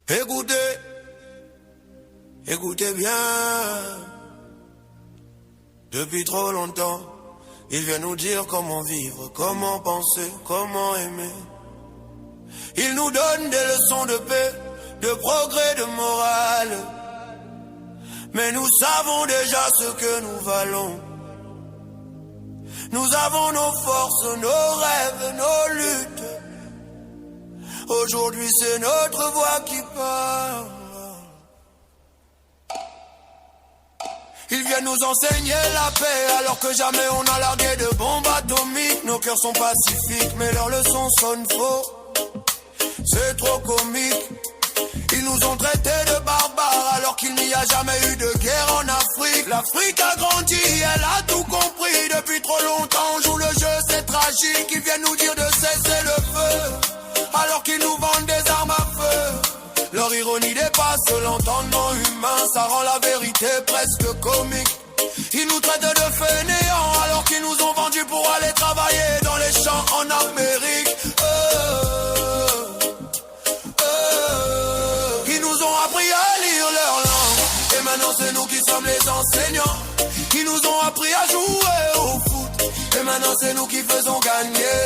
Écoutez, écoutez bien. Depuis trop longtemps, il vient nous dire comment vivre, comment penser, comment aimer. Il nous donne des leçons de paix, de progrès, de morale. Mais nous savons déjà ce que nous valons. Nous avons nos forces, nos rêves, nos luttes. Aujourd'hui c'est notre voix qui parle. Ils viennent nous enseigner la paix alors que jamais on a largué de bombes atomiques. Nos cœurs sont pacifiques mais leurs leçons sonnent faux. C'est trop comique. Ils nous ont traités de barbares alors qu'il n'y a jamais eu de guerre en Afrique. L'Afrique a grandi, elle a tout compris. Depuis trop longtemps on joue le jeu, c'est tragique. Ils viennent nous dire de cesser le feu alors qu'ils nous vendent des armes à feu. Leur ironie dépasse l'entendement humain, ça rend la vérité presque comique. Ils nous traitent de fainéants alors qu'ils nous ont vendus pour aller travailler dans les champs en Amérique. Ils nous ont appris à lire leur langue et maintenant c'est nous qui sommes les enseignants. Ils nous ont appris à jouer au foot et maintenant c'est nous qui faisons gagner.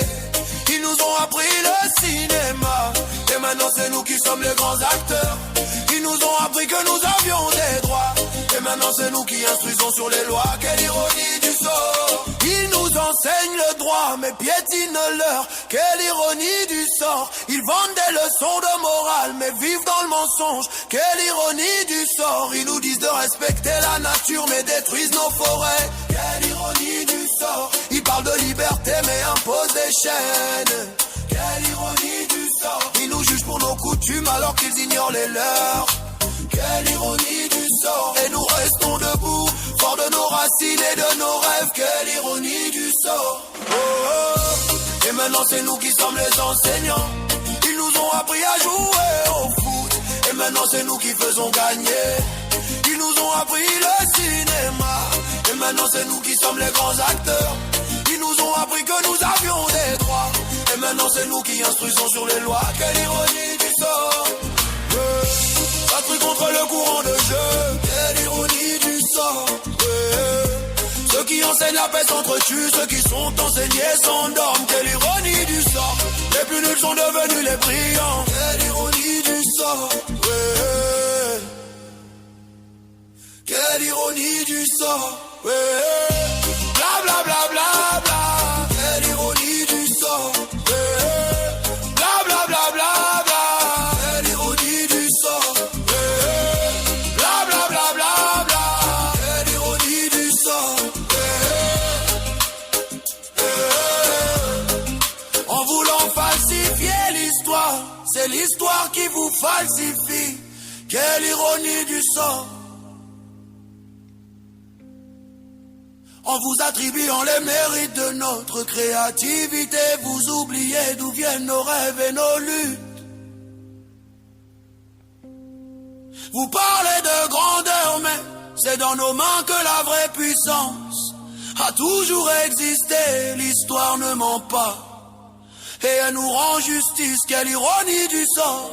Ils nous ont appris le cinéma et maintenant c'est nous qui sommes les grands acteurs. Ils nous ont appris que nous avions des droits et maintenant c'est nous qui instruisons sur les lois. Quelle ironie du sort. Ils nous enseignent le droit mais piétinent l'heure. Quelle ironie du sort. Ils vendent des leçons de morale mais vivent dans le mensonge. Quelle ironie du sort. Ils nous disent de respecter la nature mais détruisent nos forêts. Quelle ironie du sort. Ils parlent de liberté mais imposent des chaînes. Quelle ironie du sort. Ils nous jugent pour nos coutumes alors qu'ils ignorent les leurs. Quelle ironie du sort. Et nous restons debout, forts de nos racines et de nos rêves. Quelle ironie du sort. Oh, oh. Et maintenant c'est nous qui sommes les enseignants. Ils nous ont appris à jouer au foot et maintenant c'est nous qui faisons gagner. Ils nous ont appris le cinéma et maintenant c'est nous qui sommes les grands acteurs. Ils nous ont appris que nous avions des droits et maintenant c'est nous qui instruisons sur les lois. Quelle ironie du sort. Patrie contre le courant de jeu. Quelle ironie du sort. Ceux qui enseignent la paix s'entretuent, ceux qui sont enseignés s'endorment. Quelle ironie du sort. Les plus nuls sont devenus les brillants. Quelle ironie du sort. Quelle ironie du sort. Bla bla bla bla bla. Quelle ironie du sort. Bla bla bla bla bla. Quelle ironie du sort. Bla bla bla bla bla. Quelle ironie du sort. En voulant falsifier l'histoire, c'est l'histoire qui vous falsifie. Quelle ironie du sort. En vous attribuant les mérites de notre créativité, vous oubliez d'où viennent nos rêves et nos luttes. Vous parlez de grandeur, mais c'est dans nos mains que la vraie puissance a toujours existé. L'histoire ne ment pas et elle nous rend justice. Quelle ironie du sort.